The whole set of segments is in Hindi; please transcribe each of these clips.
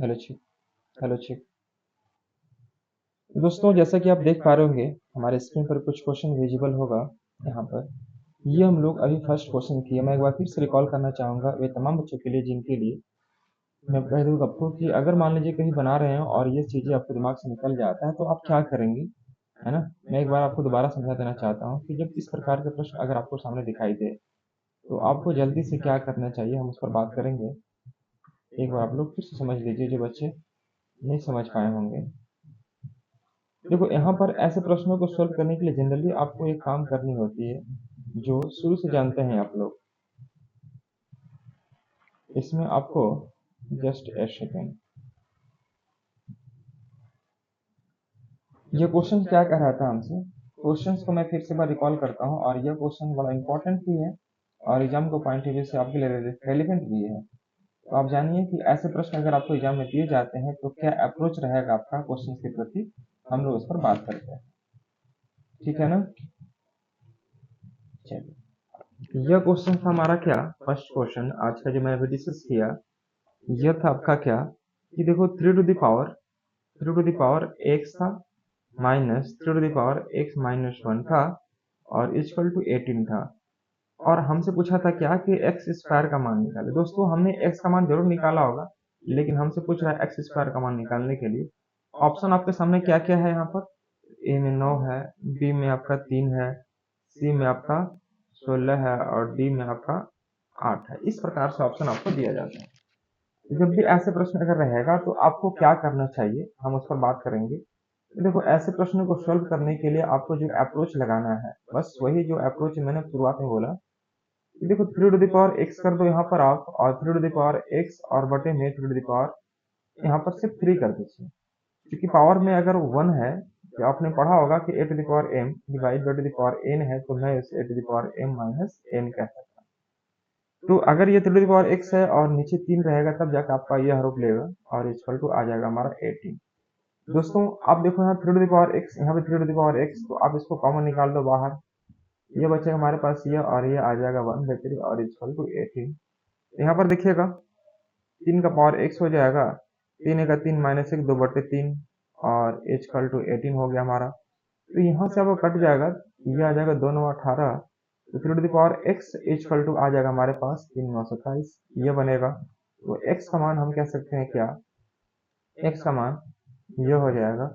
Hello check, hello check. दोस्तों जैसा कि आप देख पा रहे होंगे हमारे स्क्रीन पर कुछ क्वेश्चन विजिबल होगा यहाँ पर। ये हम लोग अभी फर्स्ट क्वेश्चन किए। मैं एक बार फिर से रिकॉल करना चाहूँगा वे तमाम बच्चों के लिए जिनके लिए मैं कह दूँगा आपको कि अगर मान लीजिए कहीं बना रहे हो और ये चीज़ें आपके दिमाग से निकल जाता है तो आप क्या करेंगे, है ना। मैं एक बार आपको दोबारा समझा देना चाहता हूँ कि जब इस प्रकार के प्रश्न अगर आपको सामने दिखाई दे तो आपको जल्दी से क्या करना चाहिए, हम उस पर बात करेंगे। एक बार आप लोग फिर से समझ लीजिए जो बच्चे नहीं समझ पाए होंगे। देखो यहाँ पर ऐसे प्रश्नों को सॉल्व करने के लिए जनरली आपको एक काम करनी होती है जो शुरू से जानते हैं आप लोग। इसमें आपको जस्ट ए सेकेंड, ये क्वेश्चन क्या कह रहा था हमसे। क्वेश्चंस को मैं फिर से बार रिकॉल करता हूँ और यह क्वेश्चन बड़ा इंपॉर्टेंट भी है और एग्जाम को पॉइंट ऑफ व्यू से आपके लिए रेलिवेंट भी है। तो आप जानिए कि ऐसे प्रश्न अगर आपको एग्जाम में दिए जाते हैं तो क्या अप्रोच रहेगा आपका क्वेश्चन के प्रति, हम लोग उस पर बात करते हैं। ठीक है ना। चलिए, यह क्वेश्चन था हमारा क्या, फर्स्ट क्वेश्चन आज का जो मैंने अभी डिस्कस किया। यह था आपका क्या कि देखो 3 टू द पावर x था minus 3 to the power x minus 1 था और इक्वल टू 18 था। और हमसे पूछा था क्या कि एक्स स्क्वायर का मान निकाले। दोस्तों हमने x का मान जरूर निकाला होगा लेकिन हमसे पूछ रहा है एक्स स्क्वायर का मान निकालने के लिए ऑप्शन आपके सामने क्या क्या है यहाँ पर। ए में 9 है, बी में आपका 3 है, सी में आपका 16 है और डी में आपका 8 है। इस प्रकार से ऑप्शन आपको दिया जाता है। जब भी ऐसे प्रश्न अगर रहेगा तो आपको क्या करना चाहिए, हम उस पर बात करेंगे। तो देखो ऐसे प्रश्नों को सॉल्व करने के लिए आपको जो अप्रोच लगाना है बस वही जो अप्रोच मैंने शुरुआत में बोला। देखो 3 टू द पावर x कर दो यहाँ पर आप और 3 टू द पावर x और बटे में 3 टू द पावर यहाँ पर सिर्फ 3 कर दीजिए। क्योंकि पावर में अगर 1 है तो आपने पढ़ा होगा कि a to the power m divide by to the power n है तो मैं इसे a to the power m minus n कह सकता हूँ। तो अगर ये 3 टू द पावर x है और नीचे 3 रहेगा तब जाकर आपका यह रूप लेगा और इक्वल टू आ जाएगा हमारा 18। दोस्तों आप देखो यहाँ 3 टू द पावर x, यहाँ पे 3 टू द पावर x, तो आप इसको कॉमन निकाल दो बाहर। ये बचेगा हमारे पास ये और ये आ जाएगा 1/3 और इक्वल टू 18। यहाँ पर देखिएगा 3 का पावर x हो जाएगा, 3 का 3 माइनस 1 2/3 और इक्वल टू 18 हो गया हमारा। तो यहाँ से आपको कट जाएगा, ये आ जाएगा 2 9 18। तो 3 to the power x equal to आ जाएगा हमारे पास 3 9 27, ये बनेगा। तो x का मान हम कह सकते हैं क्या, x का मान ये हो जाएगा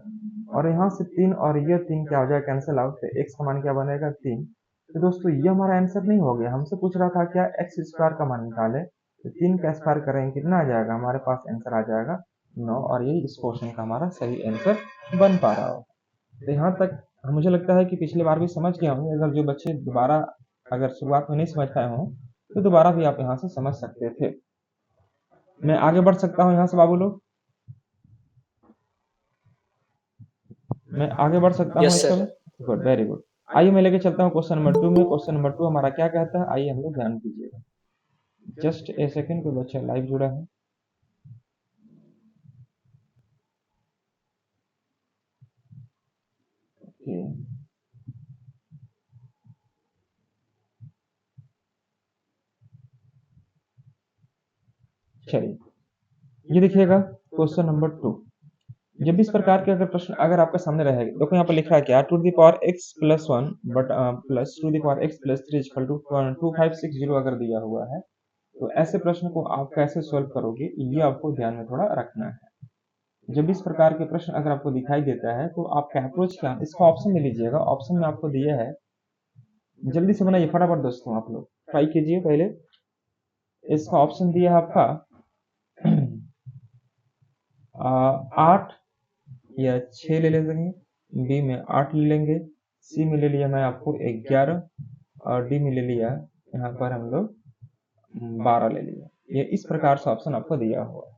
और यहाँ से 3 और ये 3 क्या हो जाएगा कैंसिल आउट, तो x का मान क्या बनेगा 3। तो दोस्तों ये हमारा आंसर नहीं हो गया, हमसे पूछ रहा था क्या एक्स स्क्वायर का मान निकाले। तो 3 का स्क्वायर करेंगे कितना आ जाएगा, हमारे पास आंसर आ जाएगा 9 और ये इस क्वेश्चन का हमारा सही आंसर बन पा रहा हो। तो यहाँ तक मुझे लगता है कि पिछली बार भी समझ गया हूँ। अगर जो बच्चे दोबारा अगर शुरुआत में नहीं समझ पाए हों तो दोबारा भी आप यहाँ से समझ सकते थे। मैं आगे बढ़ सकता हूँ यहाँ से बाबू लोग, मैं आगे बढ़ सकता हूँ यस इस सर। समय। Good, very good. आइए मैं लेके चलता हूँ क्वेश्चन नंबर 2 में। क्वेश्चन नंबर 2 हमारा क्या कहता है, आइए हम लोग ध्यान दीजिएगा। जस्ट ए सेकेंड, कोई बच्चा लाइव जुड़ा है। ओके, चलिए ये देखिएगा क्वेश्चन नंबर 2। जब भी इस प्रकार के अगर प्रश्न अगर आपके सामने रहेगा, देखो यहाँ पर लिखा है क्या, to the power x plus 1 but plus to the power x plus 3 equal to 2560 अगर दिया हुआ है तो ऐसे प्रश्न को आप कैसे सॉल्व करोगे, ये आपको ध्यान में थोड़ा रखना है। जब भी इस प्रकार के प्रश्न अगर आपको दिखाई देता है तो आपका अप्रोच क्या, इसका ऑप्शन में लीजिएगा। ऑप्शन में आपको दिया है, जल्दी से बनाइए फटाफट दोस्तों, आप लोग ट्राई कीजिए पहले। इसका ऑप्शन दिया है आपका 8 या 6 ले लेंगे, बी में 8 ले लेंगे, सी में ले लिया मैं आपको 11 और डी में ले लिया यहाँ पर हम लोग 12 ले लिया। ये इस प्रकार से ऑप्शन आपको दिया हुआ है।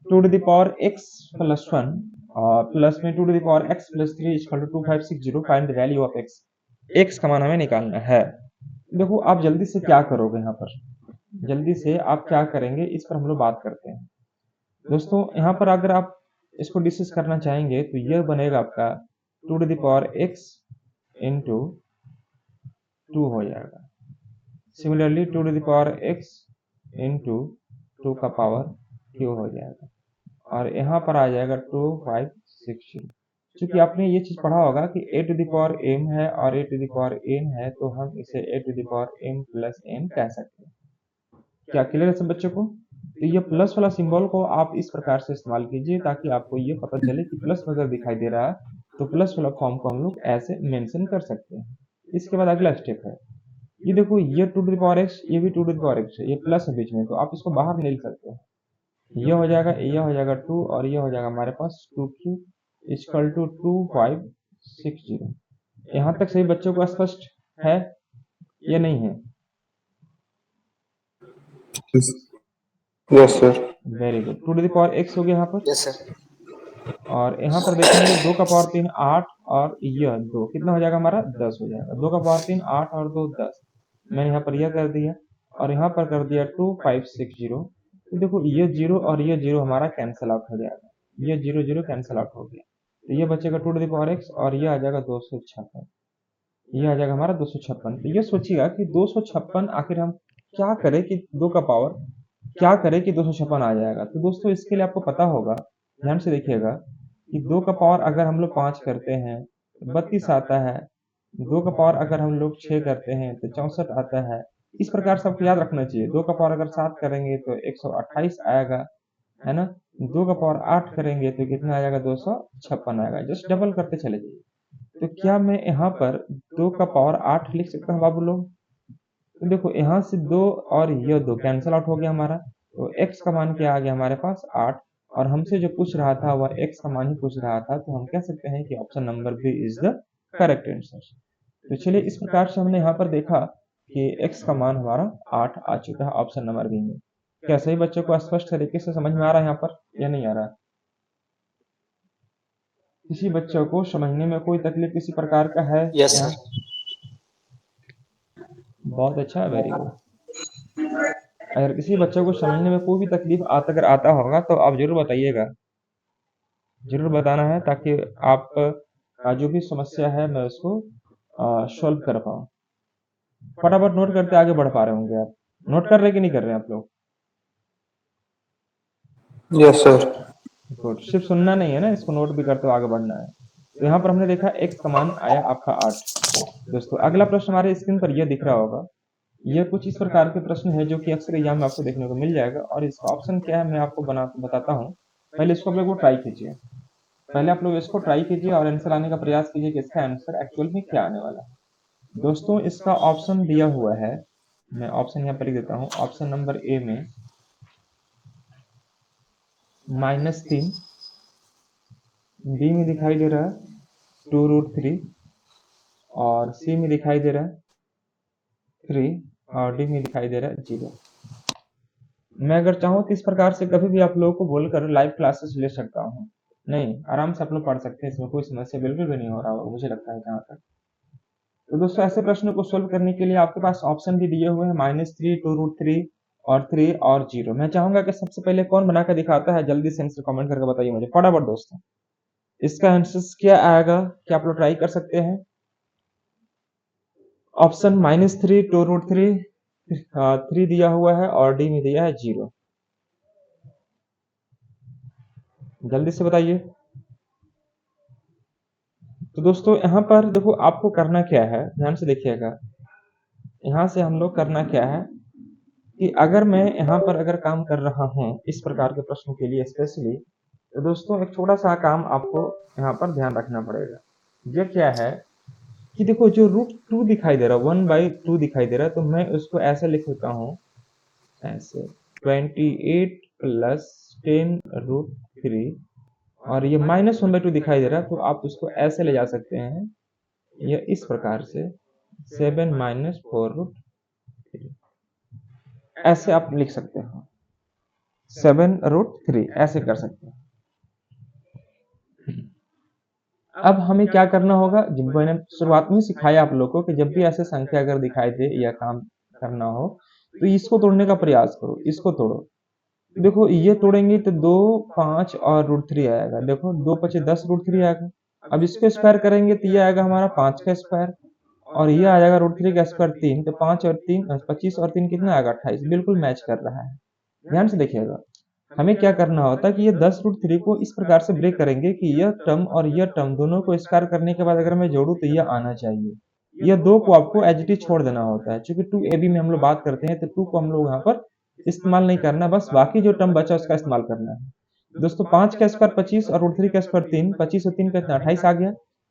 Two to the power x plus 1 और प्लस में two to the power x plus 3 equal to 2560, find the value of x. X का मान हमें निकालना है। देखो आप जल्दी से क्या करोगे, यहाँ पर जल्दी से आप क्या करेंगे इस पर हम लोग बात करते हैं। दोस्तों यहाँ पर अगर आप इसको डिस्कस करना चाहेंगे तो यह बनेगा आपका 2 to the power x into 2 हो जाएगा। Similarly 2 to the power x into 2 का पावर q हो जाएगा। और यहाँ पर आ जाएगा 2560। क्योंकि आपने ये चीज पढ़ा होगा कि a to the power m है और a to the power n है, तो हम इसे a to the power m plus n कह सकते हैं। क्या क्लियर है सब बच्चों को? तो ये प्लस वाला सिंबल को आप इस प्रकार से इस्तेमाल कीजिए ताकि आपको ये पता चले कि प्लस अगर दिखाई दे रहा है तो प्लस वाला फॉर्म को हम लोग ऐसे मेंशन कर सकते हैं। इसके बाद अगला स्टेप है, ये देखो ये two to the power x, ये भी two to the power x है, ये प्लस है बीच में, तो आप इसको बाहर नहीं लिख सकते हैं। ये हो जाएगा 2 और ये हो जाएगा हमारे पास 2 इक्वल टू 2560। यहाँ तक सभी बच्चों को स्पष्ट है या नहीं है? Yes sir. Very good. Two to the power x हो गया यहाँ पर, यस सर। और यहाँ पर देखेंगे 2 का पावर 3 8 और यह 2 कितना हो जाएगा हमारा 10 हो जाएगा। 2 का पावर 3 8 और 2 10, मैंने यहाँ पर यह कर दिया और यहाँ पर कर दिया 2560। तो देखो ये जीरो और ये जीरो हमारा कैंसिल आउट हो जाएगा, ये जीरो जीरो कैंसिल आउट हो गया, तो ये बचेगा two to the power x और ये आ जाएगा 256, ये आ जाएगा हमारा 256। तो ये सोचिएगा कि 256 आखिर हम क्या करें कि 2 का पावर क्या करें कि 256 आ जाएगा। तो दोस्तों इसके लिए आपको पता होगा, ध्यान से देखिएगा कि 2 का पावर अगर हम लोग 5 करते हैं तो 32 आता है, 2 का पावर अगर हम लोग 6 करते हैं तो 64 आता है। इस प्रकार से आपको याद रखना चाहिए। 2 का पावर अगर 7 करेंगे तो 128 आएगा, है ना। 2 का पावर 8 करेंगे तो कितना आ जाएगा 256 आएगा। जस्ट डबल करते चले जाइए। तो क्या मैं यहाँ पर 2 का पावर 8 लिख सकता हूँ बाबू लोग? तो देखो यहाँ से 2 और ये 2 कैंसिल आउट हो गया हमारा, तो x का मान क्या आ गया हमारे पास 8, और हमसे जो पूछ रहा था वह x का मान ही पूछ रहा था, तो हम कह सकते हैं कि option number B is the correct answer. तो चलिए इस प्रकार से हमने यहाँ पर देखा कि x का मान हमारा 8 आ चुका है ऑप्शन नंबर बी में। क्या सही बच्चों को स्पष्ट तरीके से समझ में आ रहा है यहाँ पर या नहीं आ रहा? किसी बच्चों को समझने में कोई तकलीफ किसी प्रकार का है यस यहाँ? सर। बहुत अच्छा, वेरी गुड। अगर किसी बच्चे को समझने में कोई भी तकलीफ अगर आता होगा तो आप जरूर बताइएगा, जरूर बताना है, ताकि आप का जो भी समस्या है मैं उसको सॉल्व कर पाऊँ। फटाफट नोट करते आगे बढ़ पा रहे होंगे आप। नोट कर रहे कि नहीं कर रहे आप लोग? Yes sir. गुड, सिर्फ सुनना नहीं है ना, इसको नोट भी करते हुए आगे बढ़ना है। तो यहाँ पर हमने देखा x का मान आया आपका 8। दोस्तों अगला प्रश्न हमारे स्क्रीन पर यह दिख रहा होगा, यह कुछ इस प्रकार के प्रश्न है जो कि अक्सर एग्जाम में आपको देखने को मिल जाएगा, और इसका ऑप्शन क्या है मैं आपको बताता हूँ। पहले इसको आप लोग ट्राई कीजिए, पहले आप लोग इसको ट्राई कीजिए और आंसर आने का प्रयास कीजिए कि इसका आंसर एक्चुअल में क्या आने वाला है। दोस्तों इसका ऑप्शन दिया हुआ है, मैं ऑप्शन यहाँ पर लिख देता हूँ। ऑप्शन नंबर ए में -3, बी में दिखाई दे रहा है 2√3, और सी में दिखाई दे रहा है 3, और डी में दिखाई दे रहा है 0। मैं अगर चाहूँ तो इस प्रकार से कभी भी आप लोगों को बोलकर लाइव क्लासेस ले सकता हूँ, नहीं आराम से आप लोग पढ़ सकते हैं, इसमें कोई समस्या बिल्कुल भी नहीं हो रहा होगा मुझे लगता है जहाँ तक। तो दोस्तों ऐसे प्रश्नों को सोल्व करने के लिए आपके पास ऑप्शन भी दिए हुए हैं -3, 2√3 और 3 और 0। मैं चाहूंगा कि सबसे पहले कौन बनाकर दिखाता है जल्दी से आंसर कमेंट करके बताइए मुझे फटाफट दोस्तों। इसका आंसर क्या आएगा, क्या आप लोग ट्राई कर सकते हैं? ऑप्शन -3, 2√3, 3 दिया हुआ है और डी में दिया है 0। जल्दी से बताइए। तो दोस्तों यहाँ पर देखो आपको करना क्या है, ध्यान से देखिएगा। यहाँ से हम लोग करना क्या है कि अगर मैं यहाँ पर अगर काम कर रहा हूँ इस प्रकार के प्रश्न के लिए स्पेशली, तो दोस्तों एक छोटा सा काम आपको यहाँ पर ध्यान रखना पड़ेगा। ये क्या है कि देखो जो √2 दिखाई दे रहा है, 1/2 दिखाई दे रहा है, तो मैं उसको ऐसे लिख देता हूँ, ऐसे 28 + 10√3, और ये -1/2 दिखाई दे रहा है, तो आप उसको ऐसे ले जा सकते हैं, ये इस प्रकार से 7 - 4√3, ऐसे आप लिख सकते हैं। 7√3 ऐसे कर सकते हैं। अब हमें क्या करना होगा, जब मैंने शुरुआत में सिखाया आप लोगों को कि जब भी ऐसे संख्या अगर दिखाई दे या काम करना हो तो इसको तोड़ने का प्रयास करो, इसको तोड़ो। देखो ये तोड़ेंगे तो 2, 5 और √3 आएगा। देखो 2 × 5 = 10√3 आएगा। अब इसको स्क्वायर करेंगे तो ये आएगा हमारा 5 का स्क्वायर, और ये आ जाएगा √3 का स्क्वायर 3, तो 5 और 3 25 और 3 कितना आएगा 28, बिल्कुल मैच कर रहा है। ध्यान से देखिएगा। हमें क्या करना होता है कि ये 10√3 को इस प्रकार से ब्रेक करेंगे कि यह टर्म और यह टर्म दोनों को स्क्वायर करने के बाद अगर मैं जोड़ूं तो यह आना चाहिए। यह दो को आपको एज इट इज छोड़ देना होता है। चूंकि 2ab में हम लोग बात करते हैं तो 2 को हम लोग यहाँ पर इस्तेमाल नहीं करना, बस बाकी जो टर्म बचा उसका इस्तेमाल करना है। दोस्तों 5 का स्क्वायर 25 और √3 का स्क्वायर 3, 25 और 3 का 28 आ गया।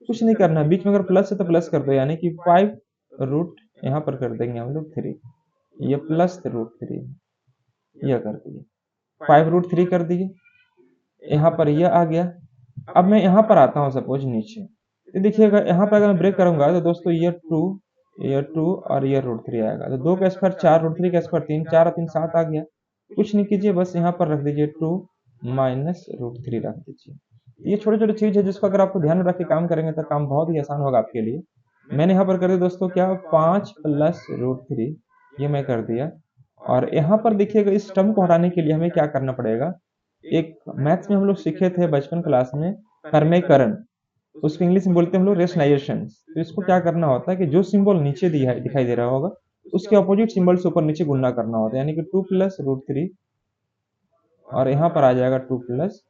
कुछ नहीं करना, बीच में अगर प्लस है तो प्लस कर दो, यानी कि 5 रूट यहाँ पर कर देंगे हम लोग 3, ये प्लस √3 यह कर दिए, 5√3 कर दिए, यहाँ पर यह आ गया। अब मैं यहाँ पर आता हूँ सपोज नीचे, तो देखिएगा यहाँ पर अगर मैं ब्रेक करूंगा तो दोस्तों ये 2 और ये √3 आएगा। तो 2 का स्क्वायर 4, √3 का स्क्वायर 3, 4 और 3 7 आ गया। कुछ नहीं कीजिए, बस यहाँ पर रख दीजिए 2 माइनस √3 रख दीजिए। ये छोटे छोटे चीज है जिसको अगर आपको ध्यान में रख के काम करेंगे तो काम बहुत ही आसान होगा आपके लिए। मैंने यहाँ पर कर दिया दोस्तों क्या, 5 प्लस √3, ये मैं कर दिया। और यहाँ पर देखिएगा इस टर्म को हटाने के लिए हमें क्या करना पड़ेगा। एक मैथ्स में हम लोग सीखे थे बचपन क्लास में कर्मेकरण, उसको इंग्लिश में बोलते हैं हम लोग रेशनाइजेशन। तो इसको क्या करना होता है कि जो सिंबल नीचे दिखाई दे रहा होगा उसके अपोजिट सिंबल से ऊपर नीचे गुणा करना होता है, यानी कि 2 प्लस √3 और यहाँ पर आ जाएगा 2 प्लस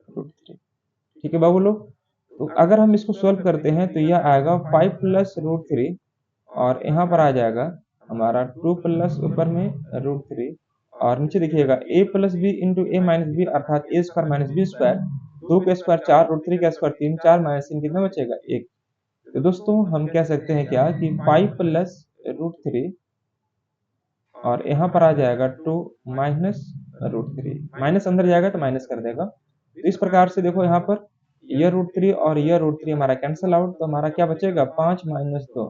√3। ठीक है बाबू लोग, तो अगर हम इसको सोल्व करते हैं तो यह आएगा 5 प्लस √3 और यहाँ पर आ जाएगा हमारा 2 प्लस ऊपर में √3 और नीचे देखिएगा a plus b into a minus b, अर्थात a square minus b square. 2 का स्क्वायर 4, √3 का स्क्वायर 3, 4 माइनस 3 कितना बचेगा 1। तो दोस्तों हम कह सकते हैं क्या कि 5 प्लस √3 और यहाँ पर आ जाएगा 2 माइनस √3, माइनस अंदर जाएगा तो माइनस कर देगा। तो इस प्रकार से देखो यहाँ पर यह √3 और यह √3 हमारा कैंसिल आउट, तो हमारा क्या बचेगा 5 माइनस 2,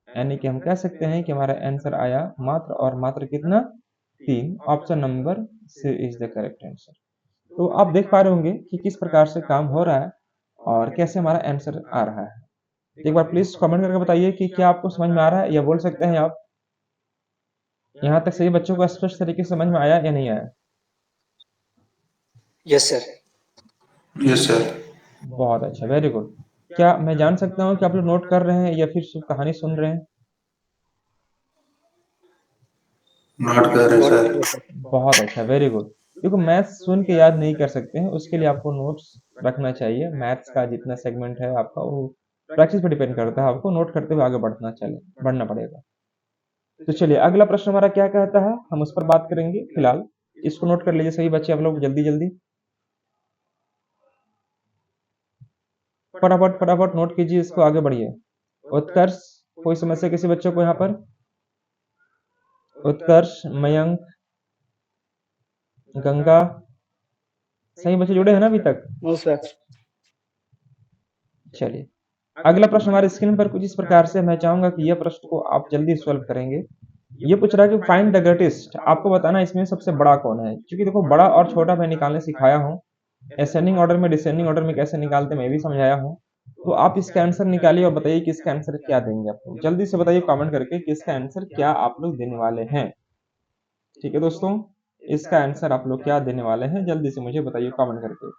यानी कि हम कह सकते हैं कि हमारा आंसर आया मात्र और मात्र कितना 3। Option number C is the correct answer. तो आप देख पा रहे होंगे कि किस प्रकार से काम हो रहा है और कैसे हमारा आंसर आ रहा है। एक बार प्लीज कमेंट करके बताइए कि क्या आपको समझ में आ रहा है, या बोल सकते हैं आप यहाँ तक सभी बच्चों को स्पष्ट तरीके से समझ में आया या नहीं आया। Yes sir. Yes sir. बहुत अच्छा, वेरी गुड। क्या मैं जान सकता हूँ कि आप लोग नोट कर रहे हैं या फिर सिर्फ कहानी सुन रहे हैं। नोट कर रहे सर। बहुत अच्छा, वेरी गुड। देखो मैथ्स सुन के याद नहीं कर सकते हैं, उसके लिए आपको नोट्स रखना चाहिए। मैथ्स का जितना सेगमेंट है आपका वो प्रैक्टिस पर डिपेंड करता है, आपको नोट करते हुए आगे बढ़ना पड़ेगा। तो चलिए अगला प्रश्न हमारा क्या कहता है, हम उस पर बात करेंगे। फिलहाल इसको नोट कर लीजिए सभी बच्चे, आप लोग जल्दी जल्दी फटाफट फटाफट नोट कीजिए इसको, आगे बढ़िए। उत्कर्ष, कोई समस्या किसी बच्चों को यहाँ पर। उत्कर्ष, मयंक, गंगा, सही बच्चे जुड़े हैं ना अभी तक। No sir. चलिए अगला प्रश्न हमारे स्क्रीन पर कुछ इस प्रकार से, मैं चाहूंगा कि यह प्रश्न को आप जल्दी सॉल्व करेंगे। ये पूछ रहा है कि फाइंड द ग्रेटेस्ट, आपको बताना इसमें सबसे बड़ा कौन है। क्योंकि देखो बड़ा और छोटा मैं निकालने सिखाया हूँ, असेंडिंग ऑर्डर में डिसेंडिंग ऑर्डर में कैसे निकालते मैं भी समझाया हूँ। तो आप इसका आंसर निकालिए और बताइए कि इसका आंसर क्या देंगे आप लोग। जल्दी से बताइए कमेंट करके कि इसका आंसर क्या आप लोग देने वाले हैं। ठीक है दोस्तों, इसका आंसर आप लोग क्या देने वाले हैं, जल्दी से मुझे बताइए कमेंट करके।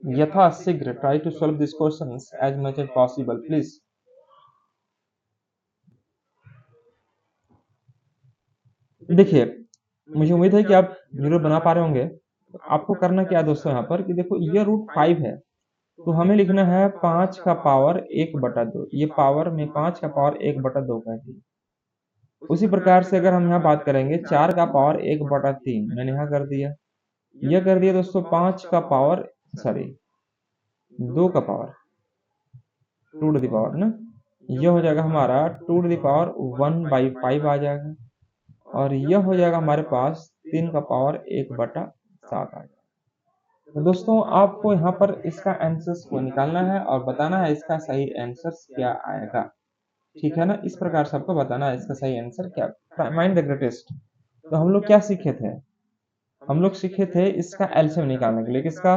यथाशीघ्र try to solve this questions as much as possible please. देखिए मुझे उम्मीद है कि आप जरूर बना पा रहे होंगे। तो आपको करना क्या है दोस्तों यहाँ पर कि देखो ये √5 है, तो हमें लिखना है 5 का पावर 1/2। ये पावर में 5 का पावर 1/2 कहती है। उसी प्रकार से अगर हम यहाँ बात करेंगे 4 का पावर 1/3, मैंने यहाँ कर दिया। यह कर दिया दोस्तों 5 का पावर, सॉरी 2 का पावर 2 टू द पावर ना, यह हो जाएगा हमारा 2 टू द पावर 1/5 आ जाएगा। और यह हो जाएगा हमारे पास 3 का पावर 1/7 आ जाएगा। तो दोस्तों आपको यहाँ पर इसका आंसर्स को निकालना है और बताना है इसका सही आंसर क्या आएगा। ठीक है ना, इस प्रकार से आपको बताना है इसका सही आंसर क्या। फाइंड द ग्रेटेस्ट, तो हम लोग क्या सीखे थे, हम लोग सीखे थे इसका एलसीएम निकालने के लिए, किसका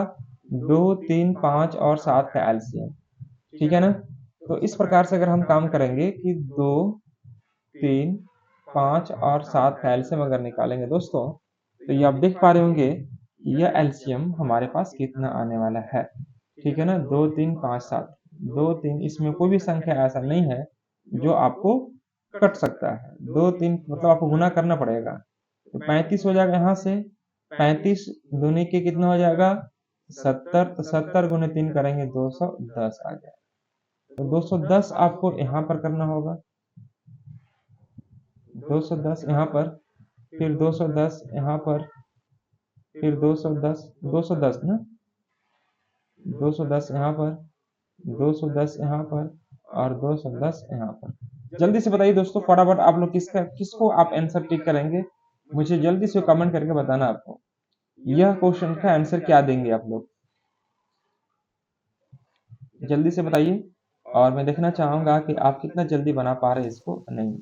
2, 3, 5 और 7 का एलसीएम। ठीक है ना, तो इस प्रकार से अगर हम काम करेंगे कि 2, 3, 5 और 7 का एलसीएम अगर निकालेंगे दोस्तों, तो ये आप देख पा रहे होंगे यह एलसीएम हमारे पास कितना आने वाला है। ठीक है ना, 2, 3, 5, 7, 2, 3, इसमें कोई भी संख्या ऐसा नहीं है जो आपको कट सकता है, 2 3 मतलब आपको गुना करना पड़ेगा। तो 35 हो जाएगा यहाँ से, 35 दूनी के कितना हो जाएगा 70, तो 70 गुने 3 करेंगे 210 आ जाएगा। तो 210 आपको यहाँ पर करना होगा, 210 यहाँ पर, फिर 210 यहाँ पर, फिर 210 210 ना, 210 यहाँ पर, 210 यहाँ पर और 210 यहाँ पर। जल्दी से बताइए दोस्तों फटाफट आप लोग किसको आप आंसर टिक करेंगे, मुझे जल्दी से कमेंट करके बताना आपको यह क्वेश्चन का आंसर क्या देंगे आप लोग, जल्दी से बताइए। और मैं देखना चाहूंगा कि आप कितना जल्दी बना पा रहे हैं इसको नहीं।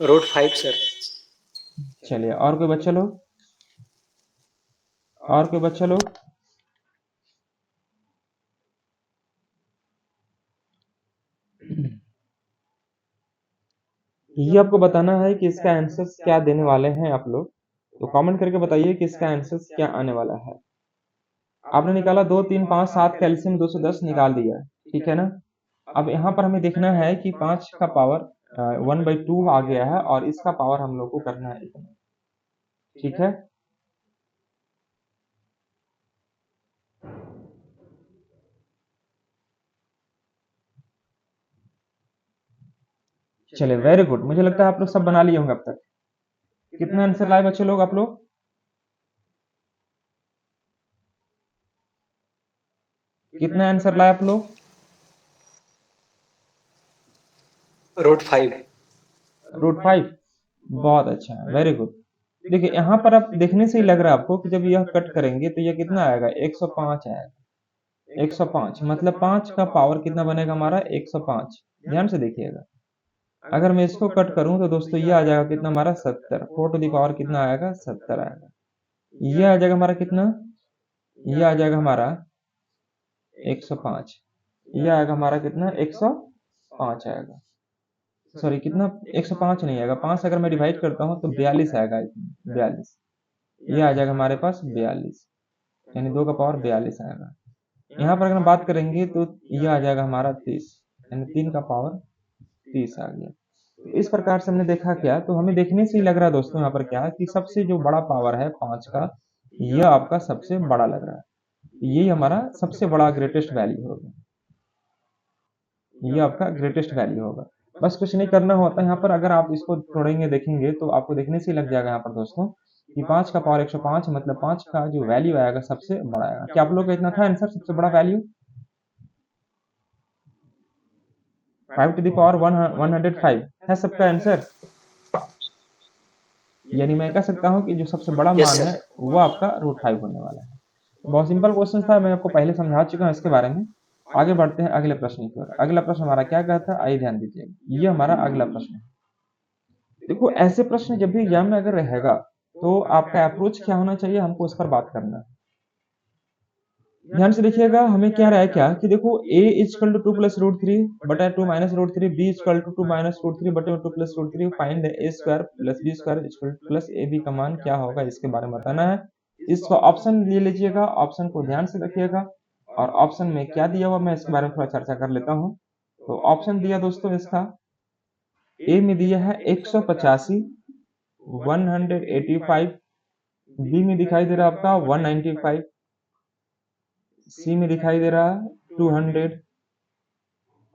Root 5 sir. चलिए और कोई बच्चा लोग, और कोई बच्चा लोग, ये आपको बताना है कि इसका आंसर क्या देने वाले हैं आप लोग, तो कमेंट करके बताइए कि इसका आंसर क्या आने वाला है। आपने निकाला 2 3 5 7 का एलसीएम 210 निकाल दिया, ठीक है ना। अब यहाँ पर हमें देखना है कि 5 का पावर 1/2 आ गया है और इसका पावर हम लोग को करना है इतना, ठीक है। चलिए वेरी गुड, मुझे लगता है आप लोग सब बना लिए होंगे अब तक। कितना आंसर लाए बच्चे लोग आप लोग, कितना आंसर लाए आप लोग, रूट 5। रूट 5, बहुत अच्छा है, वेरी गुड। देखिए यहाँ पर आप देखने से ही लग रहा है आपको कि जब यह कट करेंगे तो यह कितना आएगा 105 आएगा, 105 मतलब 5 का पावर कितना बनेगा हमारा 105। ध्यान से देखिएगा, अगर मैं इसको कट करूं तो दोस्तों ये आ जाएगा कितना हमारा 70, 4 टू दी पावर कितना आएगा 70 आएगा। ये आ जाएगा हमारा कितना, ये आ जाएगा हमारा 105, ये आएगा हमारा कितना 105 आएगा, सॉरी कितना 105 नहीं आएगा, 5 अगर मैं डिवाइड करता हूँ तो 42 आएगा, 42, ये आ जाएगा हमारे पास 42, यानी 2 का पावर 42 आएगा। यहाँ पर अगर हम बात करेंगे तो ये आ जाएगा हमारा 30, यानी 3 का पावर 30 आ गया। तो इस प्रकार से हमने देखा क्या, तो हमें देखने से ही लग रहा है दोस्तों यहाँ पर क्या कि सबसे जो बड़ा पावर है 5 का, यह आपका सबसे बड़ा लग रहा है, यही हमारा सबसे बड़ा ग्रेटेस्ट वैल्यू होगा, ये आपका ग्रेटेस्ट वैल्यू होगा। बस कुछ नहीं करना होता यहाँ पर, अगर आप इसको तोड़ेंगे देखेंगे तो आपको देखने से ही लग जाएगा यहाँ पर दोस्तों कि 5 का पावर 105 मतलब 5 का जो वैल्यू आएगा सबसे बड़ा आएगा। क्या आप लोग का इतना था आंसर सबसे बड़ा वैल्यू 5 टू द पावर 105 है सबका आंसर, यानी मैं कह सकता हूँ कि जो सबसे बड़ा Yes, मान sir. है वो आपका √5 होने वाला है। बहुत सिंपल क्वेश्चन था, मैं आपको पहले समझा चुका हूँ इसके बारे में। आगे बढ़ते हैं अगले प्रश्न की ओर। अगला प्रश्न हमारा क्या कहता है, आइए ध्यान दीजिए, ये हमारा अगला प्रश्न है। देखो ऐसे प्रश्न जब भी एग्जाम में अगर रहेगा तो आपका अप्रोच क्या होना चाहिए, हमको उस पर बात करना है। ध्यान से देखिएगा, हमें क्या रहा है क्या कि देखो a इक्वल टू 2 प्लस √3 बटा 2 minus √3, b equal to 2 minus √3 बटे 2 plus √3, find a square plus b square equal plus a b का मान क्या होगा, इसके बारे में बताना है। इसको ऑप्शन ले लीजिएगा, ऑप्शन को ध्यान से रखिएगा, और ऑप्शन में क्या दिया हुआ मैं इसके बारे में थोड़ा चर्चा कर लेता हूँ। तो ऑप्शन दिया दोस्तों इसका ए में दिया है 185, 185, बी में दिखाई दे रहा है आपका 195, सी में दिखाई दे रहा है 200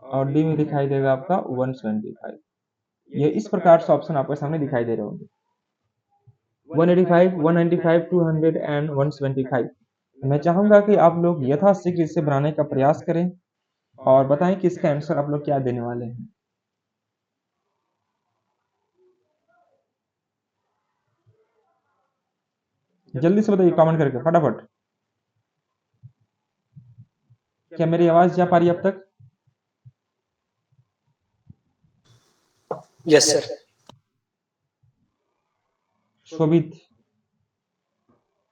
और डी में दिखाई देगा आपका 175। ये इस प्रकार से ऑप्शन आपके सामने दिखाई दे रहे होंगे, 185, 195, 200 एंड 175। मैं चाहूंगा कि आप लोग यथाशीघ्र इसे बनाने का प्रयास करें और बताएं कि इसका आंसर आप लोग क्या देने वाले हैं। जल्दी से बताइए कमेंट करके फटाफट। क्या मेरी आवाज जा पा रही है अब तक? Yes, sir. Shobhit,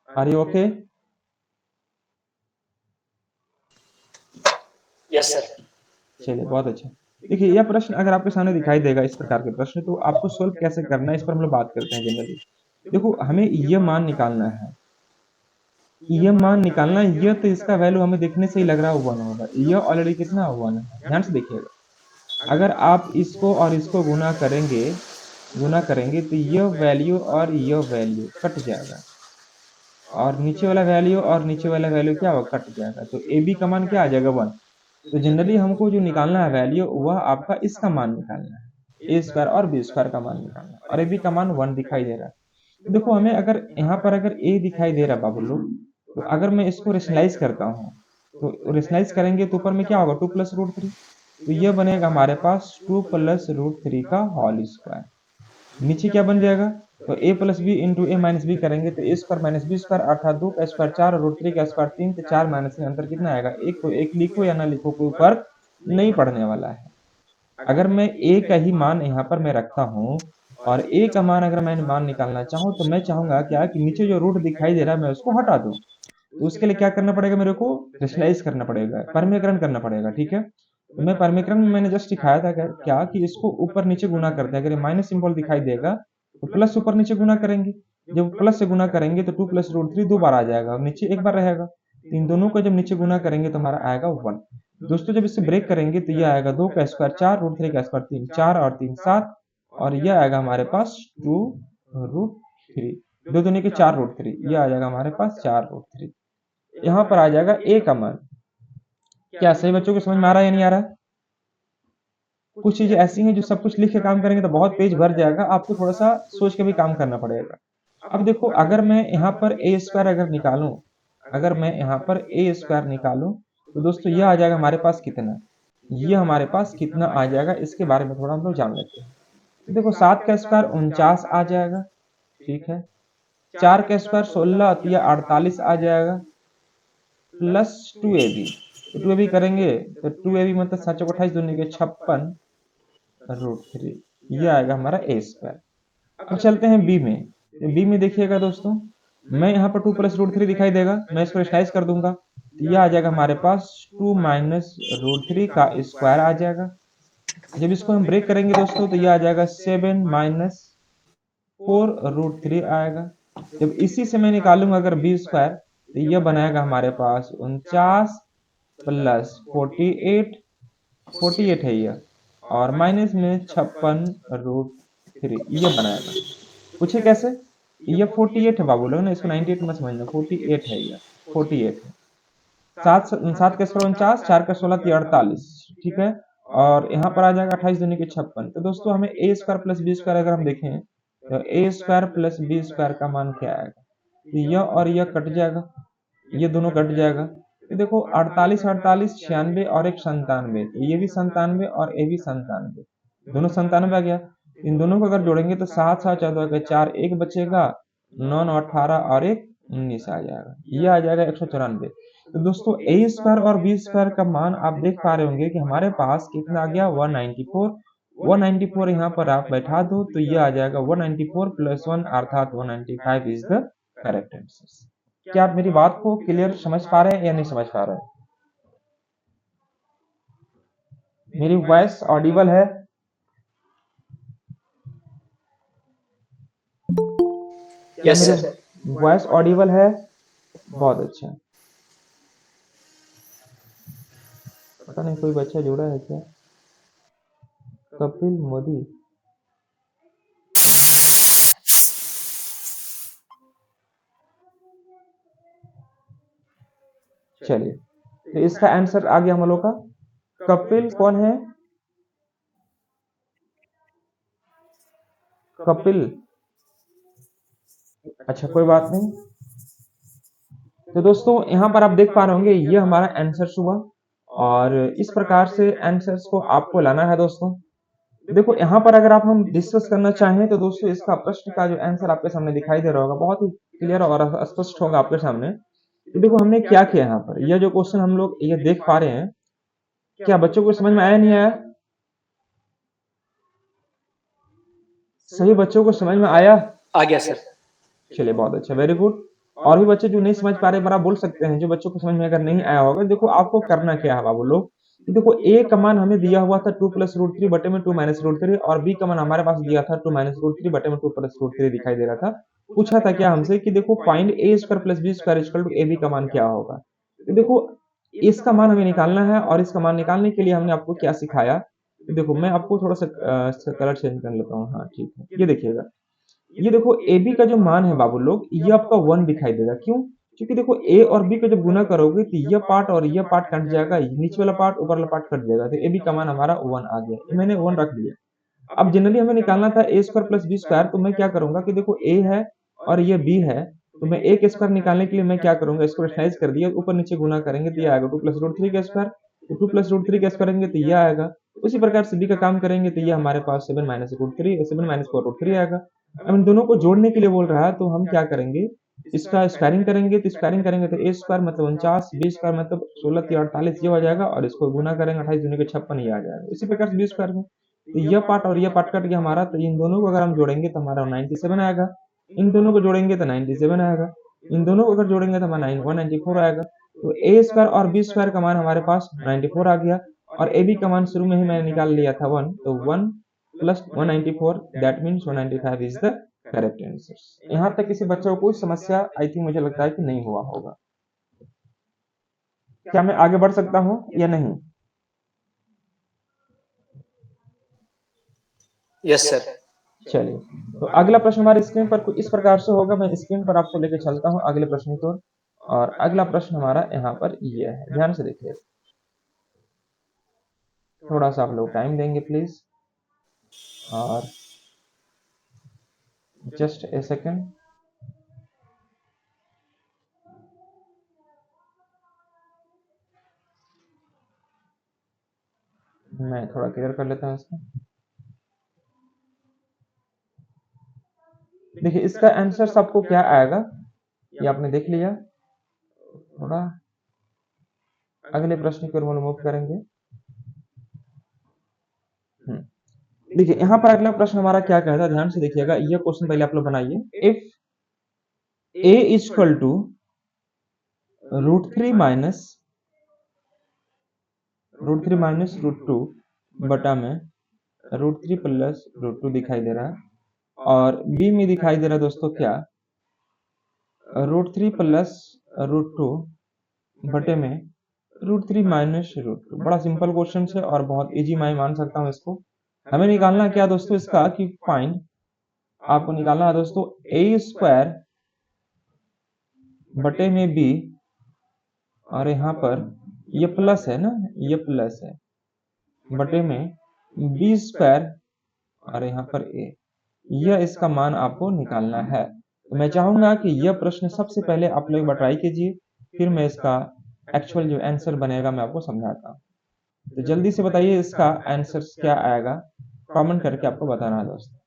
are you okay? Yes, sir. चलिए बहुत अच्छा। देखिए यह प्रश्न अगर आपके सामने दिखाई देगा इस प्रकार के प्रश्न, तो आपको सोल्व कैसे करना है इस पर हम लोग बात करते हैं जनरली। देखो हमें यह मान निकालना है, यह मान निकालना है, यह तो इसका वैल्यू हमें देखने से ही लग रहा है 1 होगा, यह ऑलरेडी कितना 1 है, ध्यान से देखिएगा। अगर आप इसको और इसको गुना करेंगे तो यह वैल्यू और यह वैल्यू कट जाएगा, और नीचे वाला वैल्यू और नीचे वाला वैल्यू क्या होगा, कट जाएगा। तो ए बी का मान क्या आ जाएगा, 1। तो जनरली हमको जो निकालना है वैल्यू, वह आपका इसका मान निकालना है, ए स्क्वायर और बी स्क्वायर का मान निकालना है, और ए बी का मान 1 दिखाई दे रहा है। तो देखो हमें अगर यहाँ पर अगर ए दिखाई दे रहा है बाबू लोग, तो अगर मैं इसको रेशनलाइज करता हूँ, तो रेशनलाइज करेंगे तो ऊपर में क्या होगा, 2 प्लस रूट 3। तो यह बनेगा हमारे पास 2 प्लस रूट 3 का होल स्क्वायर। नीचे क्या बन जाएगा, तो a plus b into a minus b करेंगे तो a square minus b square, अर्थात 2 का स्क्वायर 4 रूट 3 का स्क्वायर 3, तो 4 माइनस में अंतर कितना आएगा, एक। तो एक लिखो या ना लिखो कोई फर्क नहीं पड़ने वाला है। अगर मैं a का ही मान यहाँ पर मैं रखता हूँ, और a का मान अगर मैं मान निकालना चाहूँ, तो मैं चाहूंगा क्या कि नीचे जो रूट दिखाई दे रहा है मैं उसको हटा दूं। तो उसके लिए क्या करना पड़ेगा, मेरे को रेशनलाइज करना पड़ेगा, परमीकरण करना पड़ेगा, ठीक है। तो मैं परमीकरण में मैंने जस्ट दिखाया था क्या कि इसको इन नीचे गुना करते हैं, अगर माइनस सिंबल दिखाई देगा तो प्लस ऊपर नीचे गुना करेंगे। जब प्लस से गुना करेंगे तो 2 प्लस रूट 3 दो बार आ जाएगा, और नीचे एक बार रहेगा। तो इन दोनों को जब नीचे गुना करेंगे तो हमारा आएगा 1। दोस्तों जब इसे ब्रेक करेंगे तो यह आएगा 2 का स्क्वायर 4 रूट 3 का स्क्वायर 3, 4 और 3 7, और यह आएगा हमारे पास 2 रूट 3, 2 दूनी के 4 रूट 3, यह आ जाएगा हमारे पास 4 रूट 3। यहाँ पर आ जाएगा ए का मान। क्या सही बच्चों को समझ में आ रहा है या नहीं आ रहा है? कुछ चीजें ऐसी हैं जो सब कुछ लिख के काम करेंगे तो बहुत पेज भर जाएगा, आपको थोड़ा सा सोच के भी काम करना पड़ेगा। अब देखो अगर मैं यहाँ पर ए स्क्वायर अगर निकालूं, अगर मैं यहाँ पर ए स्क्वायर निकालूं, तो दोस्तों यह आ जाएगा हमारे पास कितना, यह हमारे पास कितना आ जाएगा, इसके बारे में थोड़ा हम लोग जान लेते हैं। तो देखो 7 का स्क्वायर 49 आ जाएगा, ठीक है। 4 का स्क्वायर 16 तो यह 48 आ जाएगा, प्लस 2ab। तो 2ab करेंगे तो 2ab मतलब 7 चौक 28 दूनी के 56 रूट 3, ये आएगा हमारा ए स्क्वायर। अब चलते हैं बी में। तो बी में देखिएगा दोस्तों, मैं यहाँ पर 2 प्लस रूट 3 दिखाई देगा, मैं इसको रेशनलाइज कर दूंगा तो यह आ जाएगा हमारे पास 2 माइनस रूट 3 का स्क्वायर आ जाएगा। जब इसको हम ब्रेक करेंगे दोस्तों तो यह आ जाएगा 7 माइनस 4 रूट 3 आएगा। जब इसी से मैं निकालूंगा अगर बी स्क्वायर, तो यह बनाएगा हमारे पास 49 प्लस 48 है यह, और माइनस में 56 रूट 3, यह बनाएगा। पूछे कैसे, यह 48 है बाबू लोग ना, इसको 98 मत समझना, 48 है यह, 48 है। 7 का स्क्वायर 49, 4 का 16 तो 48, ठीक है। और यहाँ पर आ जाएगा 28 दूनी के 56। तो दोस्तों हमें ए स्क्वायर प्लस बी स्क्वायर अगर हम देखें, तो a square plus b square का मान क्या आएगा, तो यह और यह कट जाएगा, ये दोनों कट जाएगा। तो देखो 48 48 96 और एक 97, तो ये भी 97 और ये भी 97, दोनों 97 आ गया। इन दोनों को अगर जोड़ेंगे तो 7 7 14 के 4, एक बचेगा, 9 9 18 और एक 19 आ जाएगा, ये आ जाएगा 194। तो दोस्तों ए स्क्वायर और बी स्क्वायर का मान आप देख पा रहे होंगे कि हमारे पास कितना आ गया, 194। 194 यहाँ पर आप बैठा दो तो ये आ जाएगा 194 प्लस 1 अर्थात 195 इज द करेक्ट आंसर। क्या आप मेरी बात को क्लियर समझ पा रहे हैं या नहीं समझ पा रहे हैं? मेरी वॉइस ऑडिबल है? Yes sir. वॉइस ऑडिबल है? बहुत अच्छा। पता नहीं कोई बच्चा जुड़ा है क्या, कपिल मोदी। चलिए, तो इसका आंसर आ गया हम लोग का। कपिल कौन है, कपिल, अच्छा कोई बात नहीं। तो दोस्तों यहाँ पर आप देख पा रहे होंगे ये हमारा आंसर हुआ, और इस प्रकार से आंसर्स को आपको लाना है दोस्तों। देखो यहाँ पर अगर आप हम डिस्कस करना चाहें तो दोस्तों इसका प्रश्न का जो आंसर आपके सामने दिखाई दे रहा होगा, बहुत ही क्लियर और स्पष्ट होगा आपके सामने। तो देखो हमने क्या किया यहाँ पर, यह जो क्वेश्चन हम लोग ये देख पा रहे हैं, क्या बच्चों को समझ में आया नहीं आया? सभी बच्चों को समझ में आया? आ गया सर। चलिए बहुत अच्छा, वेरी गुड। और भी बच्चे जो नहीं समझ पा रहे बड़ा बोल सकते हैं, जो बच्चों को समझ में अगर नहीं आया होगा। देखो आपको करना क्या है बाबू लोग, देखो ए का मान हमें दिया हुआ था 2 प्लस रूट 3 बटे में 2 माइनस रूट 3, और बी का मान हमारे पास दिया था 2 माइनस रूट 3 बटे में 2 प्लस रूट 3 दिखाई दे रहा था। पूछा था क्या हमसे कि देखो find a square plus b square equal to a b का मान क्या होगा। तो देखो इसका मान हमें निकालना है, और इसका मान निकालने के लिए हमने आपको क्या सिखाया, देखो मैं आपको थोड़ा सा कलर चेंज कर लेता हूँ। हाँ ठीक है, ये देखिएगा, ये देखो ए बी का जो मान है बाबू लोग, ये आपका 1 दिखाई देगा। क्यों? क्योंकि देखो ए और बी को जब गुना करोगे तो यह पार्ट और यह पार्ट कट जाएगा, नीचे वाला पार्ट ऊपर वाला पार्ट कट जाएगा, तो ए बी का मान हमारा 1 आ गया, ये मैंने 1 रख दिया। अब जनरली हमें निकालना था ए स्क्वायर प्लस बी स्क्वायर, तो मैं क्या करूंगा कि देखो ए है और ये बी है, तो मैं ए के स्क्वायर निकालने के लिए मैं क्या करूंगा, इसको रेशनलाइज कर दिया, ऊपर नीचे गुना करेंगे तो ये आएगा 2 प्लस रूट थ्री का स्क्वायर, तो 2 प्लस रूट थ्री का स्क्वायर करेंगे तो ये आएगा। उसी प्रकार से बी का काम करेंगे तो ये हमारे पास 7 minus root three, 7 minus 4 root three आएगा। अब इन दोनों को जोड़ने के लिए बोल रहा है, तो हम क्या करेंगे, इसका स्क्वायरिंग करेंगे, तो स्क्वायरिंग करेंगे तो ए स्क्वायर मतलब 49, बी स्क्वायर मतलब 16 3 48 ये हो जाएगा, और इसको गुना करेंगे 28 दूनी के 56 ये आ जाएगा। इसी प्रकार से बी स्क्वायर में तो यह पार्ट और यह पार्ट कट गया हमारा, तो इन दोनों को अगर हम जोड़ेंगे तो हमारा 97 आएगा, इन दोनों को जोड़ेंगे तो 97 आएगा, इन दोनों को अगर जोड़ेंगे तो हमारा 194 आएगा। तो ए स्क्वायर और बी स्क्वायर का मान हमारे पास 94 आ गया, और ए बी का मान शुरू में ही मैंने निकाल लिया था 1, तो 1 plus 194 that means 195 is the correct answer. यहाँ तक किसी बच्चे को कोई समस्या आई थिंक मुझे लगता है कि नहीं हुआ होगा। क्या मैं आगे बढ़ सकता हूँ या नहीं? Yes sir. चलिए, तो अगला प्रश्न हमारे स्क्रीन पर कुछ इस प्रकार से होगा, मैं स्क्रीन पर आपको लेके चलता हूँ अगले प्रश्न की ओर। और अगला प्रश्न हमारा यहाँ पर ये है, ध्यान से देखिए, थोड़ा सा आप लोग टाइम देंगे प्लीज, और जस्ट ए सेकेंड। मैं थोड़ा क्लियर कर लेता हूँ इसको। देखिए इसका आंसर आपको क्या आएगा, ये आपने देख लिया। थोड़ा अगले प्रश्न की ओर हम मूव करेंगे। देखिए यहाँ पर अगला प्रश्न हमारा क्या कहता है, ध्यान से देखिएगा, ये क्वेश्चन पहले आप लोग बनाइए। If a is equal to root three minus root two बटा में root three plus root two दिखाई दे रहा है, और बी में दिखाई दे रहा है दोस्तों क्या, root three plus root two बटे में root three minus root two. बड़ा सिंपल क्वेश्चन है और बहुत इजी मैं मान सकता हूँ इसको। हमें निकालना क्या दोस्तों इसका, कि फाइंड, आपको निकालना है दोस्तों ए स्क्वायर बटे में बी, और यहाँ पर ये प्लस है ना, ये प्लस है, बटे में बी स्क्वायर, और यहाँ पर ए, यह इसका मान आपको निकालना है। तो मैं चाहूंगा कि यह प्रश्न सबसे पहले आप लोग ट्राई कीजिए, फिर मैं इसका एक्चुअल जो आंसर बनेगा मैं आपको समझाता हूँ। तो जल्दी से बताइए इसका आंसर क्या आएगा, कमेंट करके आपको बताना है दोस्तों।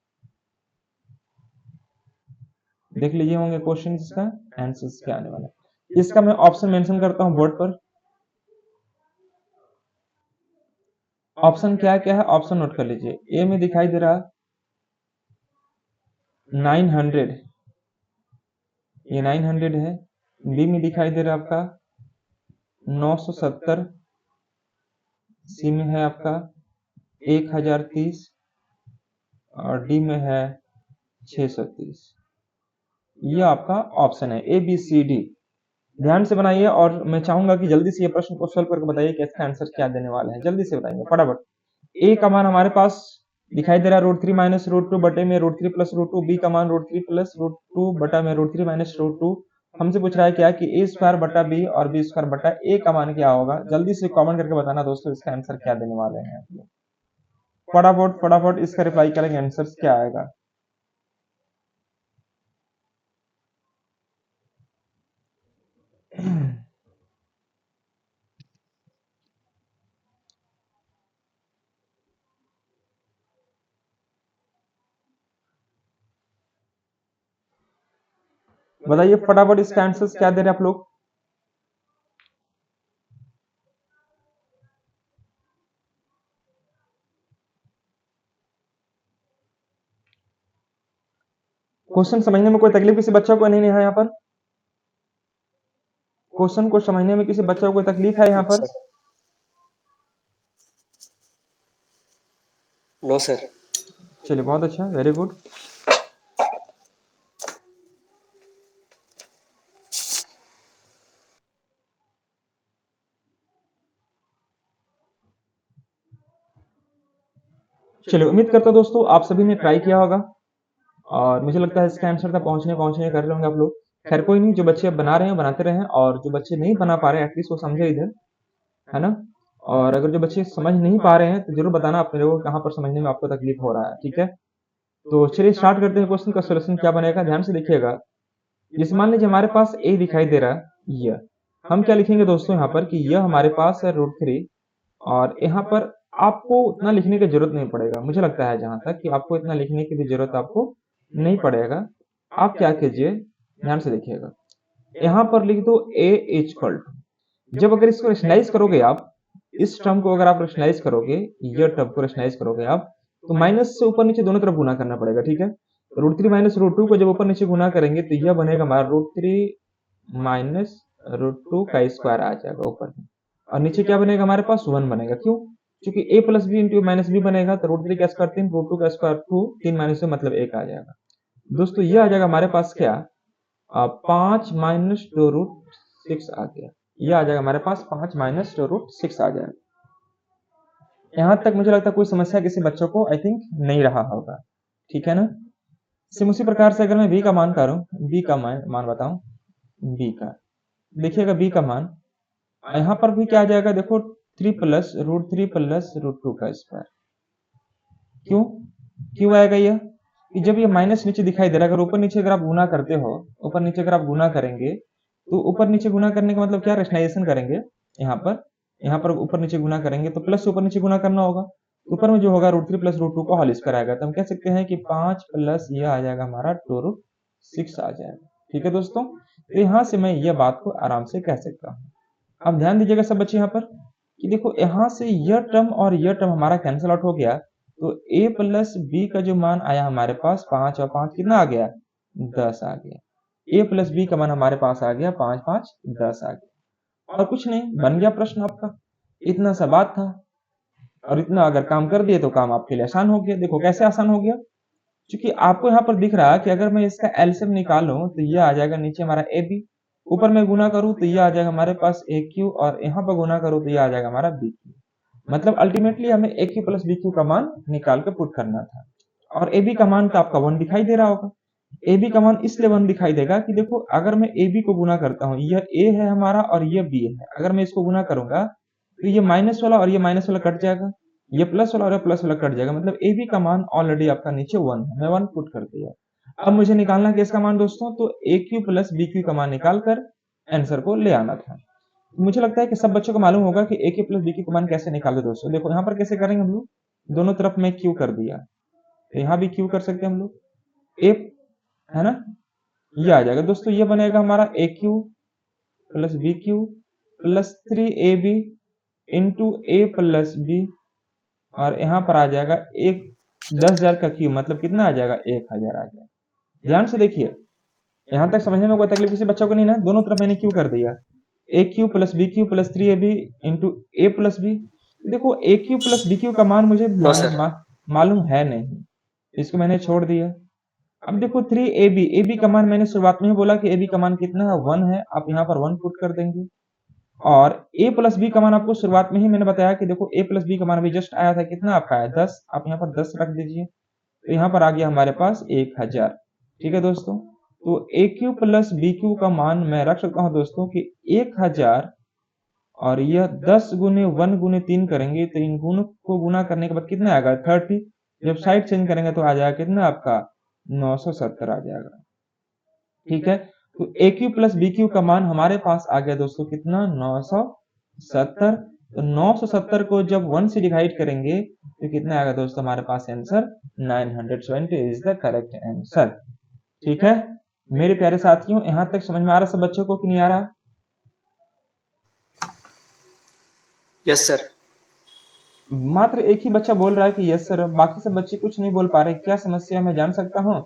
देख लीजिए होंगे क्वेश्चन, इसका आंसर क्या आने वाला है। इसका मैं ऑप्शन मेंशन करता हूँ बोर्ड पर। ऑप्शन क्या क्या है, ऑप्शन नोट कर लीजिए। ए में दिखाई दे रहा 900, ये 900 है। बी में दिखाई दे रहा आपका 970, सी में है आपका 1030, और डी में है 630। ये आपका ऑप्शन है ए बी सी डी। ध्यान से बनाइए, और मैं चाहूंगा कि जल्दी से ये प्रश्न को सॉल्व करके बताइए कि इसका आंसर क्या देने वाला है, जल्दी से बताएंगे फटाफट। ए का मान हमारे पास दिखाई दे रहा है root three minus root two बटे में root three plus root two, b का मान root three plus root two बटा में root three minus root two. हमसे पूछ रहा है क्या, कि ए स्क्वायर बटा बी और बी स्क्वायर बटा ए का मान क्या होगा। जल्दी से कमेंट करके बताना दोस्तों इसका आंसर क्या देने वाले हैं आप लोग। फटाफट फटाफट इसका रिप्लाई करेंगे, आंसर क्या आएगा। बताइए फटाफट इसका आंसर क्या दे रहे हैं आप लोग। क्वेश्चन समझने में कोई तकलीफ किसी बच्चों को नहीं है यहाँ पर? क्वेश्चन को समझने में किसी बच्चों को कोई तकलीफ है यहाँ पर? No sir. चलिए बहुत अच्छा, वेरी गुड। चलिए, उम्मीद करता हूँ दोस्तों आप सभी ने ट्राई किया होगा और मुझे लगता है इसका आंसर तक पहुंचने कर रहे होंगे आप लोग। खैर कोई नहीं, जो बच्चे अब बना रहे हैं बनाते रहें, और जो बच्चे नहीं बना पा रहे हैं एटलीस्ट वो समझे इधर, है ना। और अगर जो बच्चे समझ नहीं पा रहे हैं तो जरूर बताना अपने लोगों को कहाँ पर समझने में आपको तकलीफ हो रहा है, ठीक है। तो चलिए स्टार्ट करते हैं। क्वेश्चन का सोल्यूशन क्या बनेगा, ध्यान से देखिएगा। जैसे मान लीजिए हमारे पास ए दिखाई दे रहा है, यह हम क्या लिखेंगे दोस्तों यहाँ पर कि यह हमारे पास है √3, और यहाँ पर आपको उतना लिखने की जरूरत नहीं पड़ेगा, मुझे लगता है जहां तक कि आपको इतना लिखने की भी जरूरत आपको नहीं पड़ेगा। आप क्या कीजिए, ध्यान से देखिएगा, यहाँ पर लिख दो ए इक्वल टू, जब अगर इसको रेशनलाइज करोगे आप, इस टर्म को अगर आप रेशनलाइज करोगे, यह टर्म को रेशनलाइज करोगे आप, तो माइनस से ऊपर नीचे दोनों तरफ गुना करना पड़ेगा, ठीक है। √3 माइनस √2 को जब ऊपर नीचे गुना करेंगे तो यह बनेगा हमारा √3 माइनस √2 का स्क्वायर आ जाएगा ऊपर में, और नीचे क्या बनेगा हमारे पास 1 बनेगा। क्यों? क्योंकि a plus b into minus b बनेगा, तो √3 का स्क्वायर 3, √2 का स्क्वायर 2, 3 माइनस मतलब 1 आ जाएगा। दोस्तों ये आ जाएगा हमारे पास क्या, 5 माइनस 2√6 आ गया। ये आ जाएगा हमारे पास 5 माइनस 2√6 आ जाएगा। यहां तक मुझे लगता है कोई समस्या किसी बच्चों को आई थिंक नहीं रहा होगा, ठीक है ना। सेम उसी प्रकार से अगर मैं b का मान करूं, b का मान बताऊं, b का देखिएगा, b का मान यहाँ पर भी क्या आ जाएगा, देखो 3 प्लस √3 प्लस √2 का स्क्वायर। क्यों क्यों आएगा यह, कि जब ये माइनस नीचे दिखाई दे रहा है, अगर ऊपर नीचे अगर आप गुना करते हो, ऊपर नीचे अगर आप गुना करेंगे, तो ऊपर नीचे गुना करने का मतलब क्या, रेशनलाइजेशन करेंगे। यहाँ पर ऊपर नीचे गुना करेंगे तो प्लस ऊपर नीचे गुना करना होगा, तो ऊपर में जो होगा √3 प्लस √2 का होल स्क्वायर आएगा, तो हम कह सकते हैं कि 5 प्लस ये आ जाएगा हमारा 2√6 आ जाएगा, ठीक है दोस्तों। तो यहाँ से मैं यह बात को आराम से कह सकता हूँ। अब ध्यान दीजिएगा सब बच्चे यहाँ पर कि देखो यहाँ से यह टर्म और यह टर्म हमारा कैंसिल आउट हो गया, तो a प्लस बी का जो मान आया हमारे पास 5 और 5 कितना आ गया, 10 आ गया। a प्लस बी का मान हमारे पास आ गया 5 5 10 आ गया, और कुछ नहीं, बन गया प्रश्न आपका। इतना सा बात था, और इतना अगर काम कर दिए तो काम आपके लिए आसान हो गया। देखो कैसे आसान हो गया, क्योंकि आपको यहाँ पर दिख रहा है कि अगर मैं इसका एलसीएम निकालूं तो यह आ जाएगा नीचे हमारा ए बी, ऊपर में गुना करूं तो यह आ जाएगा हमारे पास ए क्यू, और यहाँ पर गुना करूं तो यह आ जाएगा हमारा बी क्यू। मतलब अल्टीमेटली हमें ए क्यू प्लस बी क्यू का मान निकाल कर पुट करना था, और ए बी का मान तो आपका 1 दिखाई दे रहा होगा। ए बी का मान इसलिए 1 दिखाई देगा कि देखो अगर मैं ए बी को गुना करता हूँ, यह ए है हमारा और यह बी है, अगर मैं इसको गुना करूंगा तो ये माइनस वाला और ये माइनस वाला कट जाएगा, ये प्लस वाला और ये प्लस वाला कट जाएगा, मतलब ए बी का मान ऑलरेडी आपका नीचे 1 है, मैं 1 पुट कर दिया। अब मुझे निकालना है इसका मान दोस्तों, तो ए क्यू प्लस बी क्यू का मान निकाल कर आंसर को ले आना था। मुझे लगता है कि सब बच्चों को मालूम होगा कि ए क्यू प्लस बी क्यू का मान कैसे निकाले दोस्तों। देखो यहाँ पर कैसे करेंगे हम लोग, दोनों तरफ में क्यू कर दिया, तो यहाँ भी क्यू कर सकते हैं हम लोग, ए है ना, ये आ जाएगा दोस्तों। ये बनेगा हमारा a cube plus b cube plus 3ab into a plus b, और यहाँ पर आ जाएगा एक 10,000 का क्यू, मतलब कितना आ जाएगा 1,000 आ जाएगा। ध्यान से देखिए, यहाँ तक समझने में कोई तकलीफ किसी बच्चों को नहीं ना, दोनों तरफ मैंने क्यू कर दिया, a cube plus b cube plus 3ab into a plus b. देखो a cube plus b cube का मान मुझे नो सर। मालूम है नहीं, इसको मैंने छोड़ दिया। अब देखो 3ab, ए बी का मान मैंने शुरुआत में ही बोला कि ए बी का मान कितना है, 1 है, आप यहाँ पर 1 पुट कर देंगे। और a प्लस बी का मान आपको शुरुआत में ही मैंने बताया कि देखो a प्लस बी का मान अभी जस्ट आया था, कितना आपका आया 10, आप यहाँ पर 10 रख दीजिए, तो यहाँ पर आ गया हमारे पास 1,000, ठीक है दोस्तों। तो a cube plus b cube का मान मैं रख सकता हूँ दोस्तों कि 1,000, और यह 10 गुने 1 गुने 3 करेंगे तो इन गुण को गुना करने के बाद कितना आएगा 30, जब साइड चेंज करेंगे तो आ जाएगा कितना आपका 970 आ जाएगा, ठीक है। तो ए क्यू प्लस बी क्यू का मान हमारे पास आ गया दोस्तों कितना 970। तो 970 को जब 1 से डिवाइड करेंगे तो कितना आएगा दोस्तों हमारे पास answer 920 is the correct answer, ठीक है। मेरे प्यारे साथियों, यहां तक समझ में आ रहा सब बच्चों को कि नहीं आ रहा? Yes sir. मात्र एक ही बच्चा बोल रहा है कि यस सर, बाकी सब बच्चे कुछ नहीं बोल पा रहे, क्या समस्या मैं जान सकता हूँ?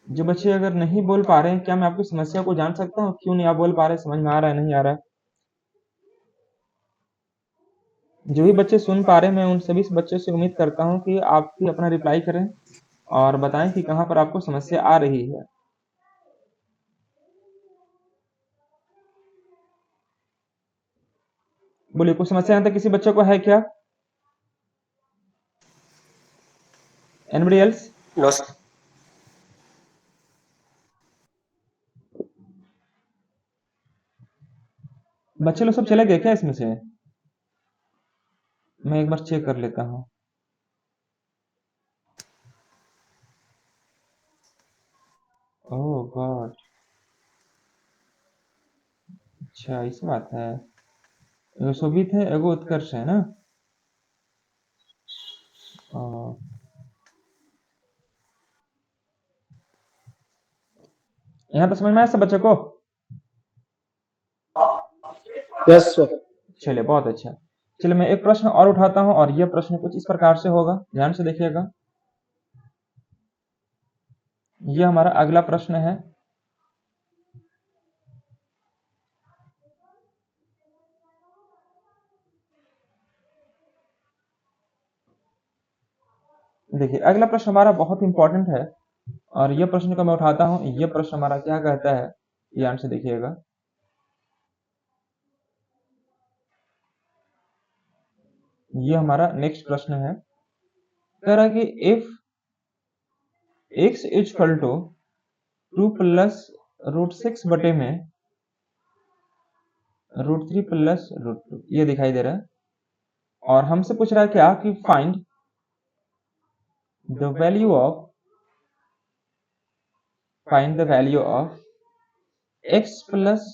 जो बच्चे अगर नहीं बोल पा रहे हैं, क्या मैं आपकी समस्या को जान सकता हूँ, क्यों नहीं आप बोल पा रहे, समझ में आ रहा है नहीं आ रहा है? जो भी बच्चे सुन पा रहे हैं, मैं उन सभी बच्चों से उम्मीद करता हूँ कि आप भी अपना रिप्लाई करें और बताएं कि कहाँ पर आपको समस्या आ रही है। बोलिए, कुछ समस्या यहाँ तक किसी बच्चे को है क्या? Anybody else? No, sir. बच्चे लोग सब चले गए क्या इसमें से? मैं एक बार चेक कर लेता हूँ। ओह गॉड, अच्छा ऐसी बात है। एगो शोभित है, एगो उत्कर्ष है ना? ओह, यहाँ तो समझ में आया सब बच्चों को? Yes, sir. चलिए बहुत अच्छा। चलिए मैं एक प्रश्न और उठाता हूँ और यह प्रश्न कुछ इस प्रकार से होगा, ध्यान से देखिएगा। यह हमारा अगला प्रश्न है। देखिए अगला प्रश्न हमारा बहुत इंपॉर्टेंट है और यह प्रश्न को मैं उठाता हूँ। यह प्रश्न हमारा क्या कहता है, ध्यान से देखिएगा। यह हमारा नेक्स्ट प्रश्न है। कह रहा है कि if x equal to 2 plus root 6 बटे में रूट 3 प्लस रूट 2, ये दिखाई दे रहा है और हमसे पूछ रहा है क्या कि find the value of x plus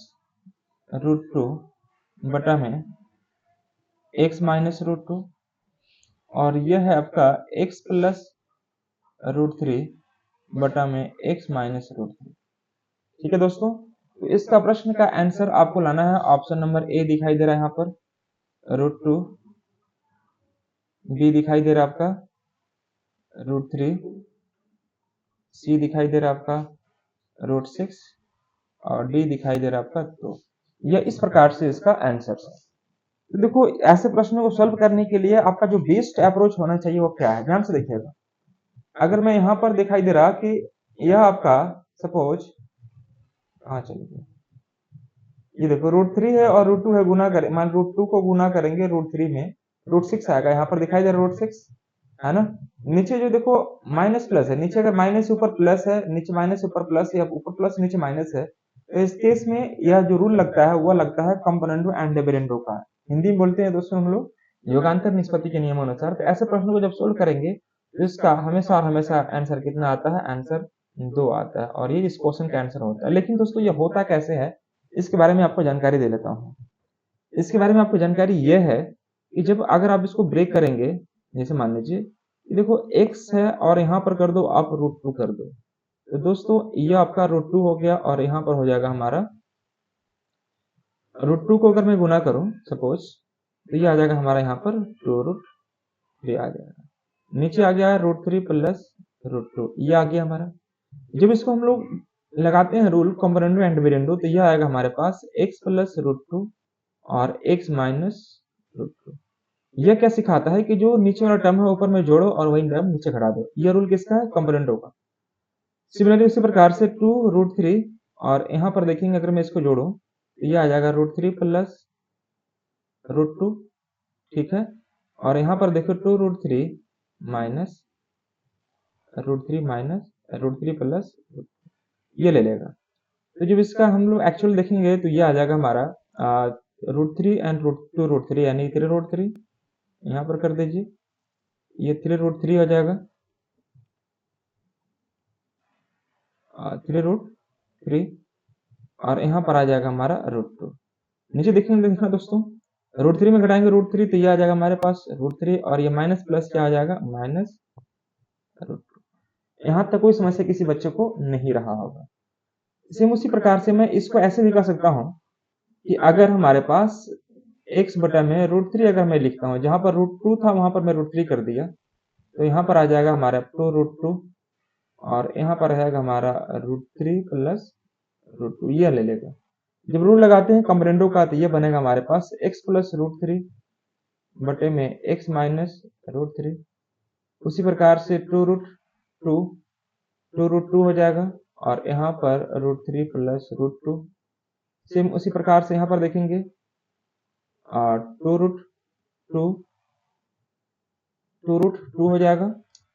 root 2 बटा में x माइनस रूट 2 और यह है आपका x प्लस रूट 3 बटा में x माइनस रूट 3। ठीक है दोस्तों, तो इसका प्रश्न का आंसर आपको लाना है। ऑप्शन नंबर ए दिखाई दे रहा है यहाँ पर रूट 2, बी दिखाई दे रहा है आपका रूट 3, सी दिखाई दे रहा है आपका रूट 6 और डी दिखाई दे रहा है आपका 2। यह इस प्रकार से इसका आंसर है। तो देखो ऐसे प्रश्नों को सॉल्व करने के लिए आपका जो बेस्ट अप्रोच होना चाहिए वो क्या है, ध्यान से देखिएगा। अगर मैं यहाँ पर दिखाई दे रहा कि यह आपका सपोज कहाँ चले गए, ये देखो रूट 3 है और रूट 2 है, गुना करें, मान रूट 2 को गुना करेंगे रूट 3 में, रूट 6 आएगा। यहाँ पर दिखाई दे रहा रूट 6 है ना। नीचे जो देखो माइनस प्लस है, नीचे अगर माइनस ऊपर प्लस है, नीचे माइनस ऊपर प्लस या ऊपर प्लस नीचे माइनस है, तो इस केस में यह जो रूल लगता है वह लगता है कंपोनेंडो एंड डिविडेंडो का। हिंदी में बोलते हैं दोस्तों हम लोग योगांतर निष्पत्ति के नियमानुसार। तो ऐसे प्रश्नों को जब सोल्व करेंगे तो इसका हमेशा और हमेशा आंसर कितना आता है, आंसर 2 आता है और ये इस क्वेश्चन का आंसर होता है। लेकिन दोस्तों ये होता कैसे है इसके बारे में आपको जानकारी दे लेता हूँ। इसके बारे में आपको जानकारी यह है कि जब अगर आप इसको ब्रेक करेंगे, जैसे मान लीजिए देखो x है और यहाँ पर कर दो आप रूट 2 कर दो, तो दोस्तों ये आपका रूट 2 हो गया और यहाँ पर हो जाएगा हमारा रूट 2 को अगर मैं गुना करूं सपोज, तो ये आ जाएगा हमारा यहाँ पर 2 रूट 3 आ जाएगा। नीचे आ गया रूट 3 प्लस रूट 2, ये आ गया हमारा। जब इसको हम लोग लगाते हैं रूल कंपोनेंडो एंड डिविडेंडो, तो यह आएगा हमारे पास x प्लस रूट 2 और x माइनस रूट 2। यह क्या सिखाता है कि जो नीचे वाला टर्म है ऊपर में जोड़ो और वही टर्म नीचे घटा दो। यह रूल किसका है, कंपोनेंडो का। सिमिलरली इसी प्रकार से 2 रूट 3 और यहाँ पर देखेंगे अगर मैं इसको जोड़ूं तो यह आ जाएगा रूट 3 प्लस रूट 2, ठीक है। और यहाँ पर देखो 2 root 3 minus root 3 minus root 3 plus ये ले लेगा। तो जब इसका हम लोग एक्चुअल देखेंगे तो ये आ जाएगा हमारा रूट 3 एंड रूट 2 रूट 3 यानी 3 रूट 3, यहाँ पर कर दीजिए, ये 3 रूट 3 हो जाएगा, 3 रूट 3 और यहाँ पर आ जाएगा हमारा रूट 2। नीचे देखेंगे देखना दोस्तों, रूट 3 में घटाएंगे रूट 3 तो ये आ जाएगा हमारे पास रूट 3 और ये माइनस प्लस क्या आ जाएगा, माइनस रूट 2। यहाँ तक कोई समस्या किसी बच्चे को नहीं रहा होगा। सेम उसी प्रकार से मैं इसको ऐसे भी कर सकता हूँ कि अगर हमारे पास x बटा में रूट 3 अगर मैं लिखता हूँ, जहां पर रूट 2 था वहां पर मैं रूट 3 कर दिया, तो यहाँ पर आ जाएगा हमारा 2 रूट 2 और यहाँ पर रहेगा हमारा रूट 3 प्लस रूट 2, ये ले लेगा। जब रूल लगाते हैं कंपोनेंडो का तो ये बनेगा हमारे पास x प्लस रूट 3 बटे में x माइनस रूट 3। उसी प्रकार से 2 रूट 2 हो जाएगा और यहाँ पर रूट 3 प्लस रूट 2। सेम उसी प्रकार से यहाँ पर देखेंगे 2 रूट 2 हो जाएगा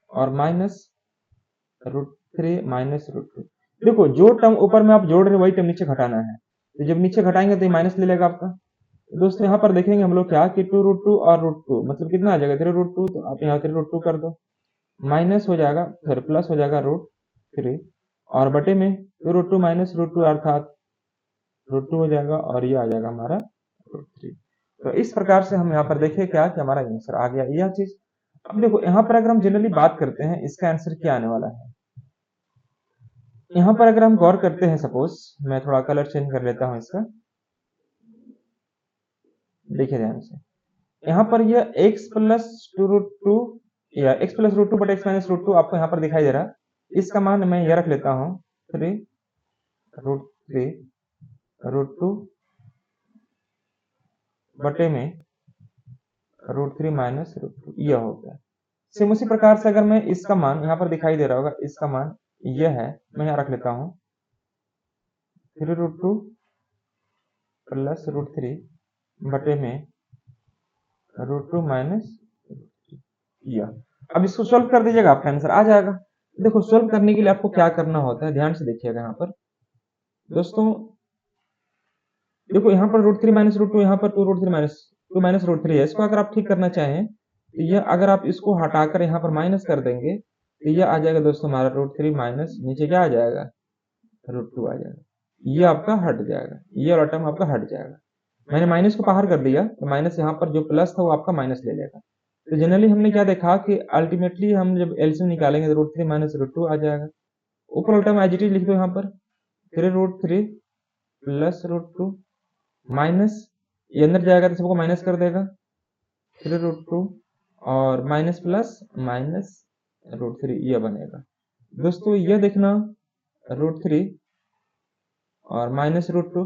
और माइनस √3 माइनस √2। देखो जो टर्म ऊपर में आप जोड़ रहे हो वही टर्म नीचे घटाना है, तो जब नीचे घटाएंगे तो ये माइनस ले लेगा आपका। तो दोस्तों यहाँ पर देखेंगे हम लोग क्या कि 2√2 और √2 मतलब कितना आ जाएगा 3√2, तो आप यहाँ 3√2 कर दो, माइनस हो जाएगा फिर प्लस हो जाएगा √3 और बटे में 2√2 माइनस √2 अर्थात √2 हो जाएगा और ये आ जाएगा हमारा √3। तो इस प्रकार से हम यहाँ पर देखें क्या कि हमारा आंसर आ गया यह चीज। अब देखो यहाँ पर अगर हम जनरली बात करते हैं इसका आंसर क्या आने वाला है, यहाँ पर अगर हम गौर करते हैं, सपोज मैं थोड़ा कलर चेंज कर लेता हूं इसका, देखिए ध्यान से, यहाँ पर यह x प्लस √2 या x plus √2 but x minus √2 आपको यहाँ पर दिखाई दे रहा है। इसका मान मैं यह रख लेता हूँ 3√3 √2 बटे में √3 माइनस √2 यह हो गया। सेम उसी प्रकार से अगर मैं इसका मान यहाँ पर दिखाई दे रहा होगा, इसका मान यह है, मैं यहाँ रख लेता हूँ 3√2 प्लस √3 बटे में √2 माइनस यह। अब इसको सोल्व कर दीजिएगा, आपका आंसर आ जाएगा। देखो सोल्व करने के लिए आपको क्या करना होता है, ध्यान से देखिएगा यहाँ पर दोस्तों। देखो यहाँ पर √3 माइनस √2, यहाँ पर 2√3 माइनस √3 है। इसको अगर आप ठीक करना चाहें तो यह अगर आप इसको हटाकर यहाँ पर माइनस कर देंगे तो यह आ जाएगा दोस्तों हमारा √3 माइनस नीचे क्या आ जाएगा √2 आ जाएगा, ये आपका हट जाएगा, ये वाला टर्म आपका हट जाएगा। मैंने माइनस को बाहर कर दिया तो माइनस यहाँ पर जो प्लस था वो आपका माइनस ले लेगा। तो जनरली हमने क्या देखा कि अल्टीमेटली हम जब एलसीएम निकालेंगे तो √3 माइनस √2 आ जाएगा। ऊपर वाला टर्म एज इट इज लिख दो यहाँ पर 3√3 प्लस √2 माइनस ये अंदर जाएगा तो सबको माइनस कर देगा 3√2 और माइनस प्लस माइनस √3 यह बनेगा। दोस्तों यह देखना √3 और माइनस √2,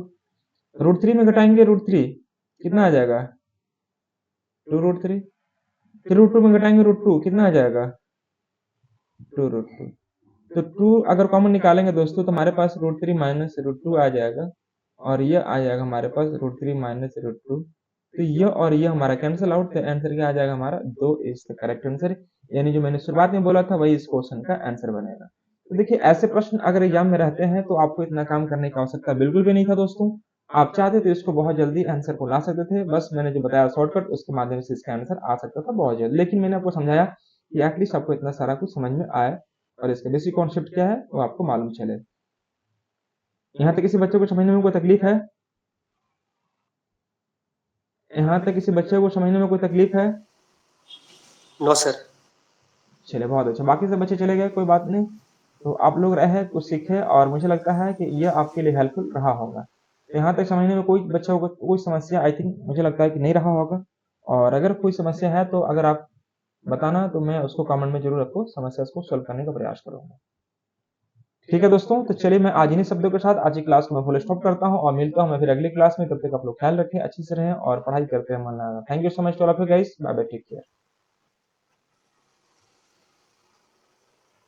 √3 में घटाएंगे √3 कितना आ जाएगा 2√3, फिर √2 में घटाएंगे √2 कितना आ जाएगा 2√2। तो 2 अगर कॉमन निकालेंगे दोस्तों तो हमारे पास √3 माइनस √2 आ जाएगा और यह आ जाएगा हमारे पास √3 माइनस √2। तो यह और यह हमारा कैंसिल आउट, तो आंसर क्या आ जाएगा हमारा 2 इज द करेक्ट आंसर, यानी जो मैंने शुरुआत में बोला था वही इस क्वेश्चन का आंसर बनेगा। तो देखिए ऐसे प्रश्न अगर एग्जाम में रहते हैं तो आपको इतना काम करने की आवश्यकता बिल्कुल भी नहीं था दोस्तों। आप चाहते तो इसको बहुत जल्दी आंसर को ला सकते थे, बस मैंने जो बताया शॉर्टकट उसके माध्यम से इसका आंसर आ सकता था बहुत जल्द। लेकिन मैंने आपको समझाया कि एटलीस्ट आपको इतना सारा कुछ समझ में आए और इसका बेसिक कॉन्सेप्ट क्या है वो आपको मालूम चले। यहाँ तक किसी बच्चे को समझने में कोई तकलीफ है? यहाँ तक किसी बच्चे को समझने में कोई तकलीफ है? No sir. चले बहुत अच्छा, बाकी सब बच्चे चले गए, कोई बात नहीं। तो आप लोग रहे कुछ सीखे और मुझे लगता है कि यह आपके लिए हेल्पफुल रहा होगा। तो यहाँ तक समझने में कोई बच्चा को कोई समस्या आई थिंक मुझे लगता है कि नहीं रहा होगा, और अगर कोई समस्या है तो अगर आप बताना तो मैं उसको कमेंट में जरूर आपको समस्या को सोल्व करने का प्रयास करूंगा। ठीक है दोस्तों, तो चलिए मैं आज इन्हीं शब्दों के साथ आज की क्लास को मैं फुल स्टॉप करता हूं और मिलता हूं मैं फिर अगली क्लास में। तब तक आप लोग ख्याल रखें, अच्छी से रहें और पढ़ाई करते हैं मन लगा। Thank you so much to all of you guys, bye bye, take care.